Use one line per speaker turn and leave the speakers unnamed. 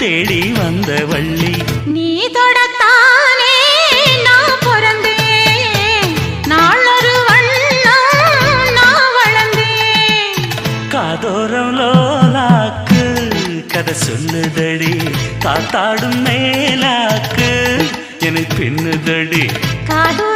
தேடி வந்த வள்ளி.
நீ தொடத்தானே நான் பிறந்தேன், நாளொரு வண்ணம் நான் வளர்ந்தேன்.
காதோரம் லோலாக்கு கதை சொல்லுதடி, காத்தாடும் மேலாக்கு என்னை பின்னுதடி.
காது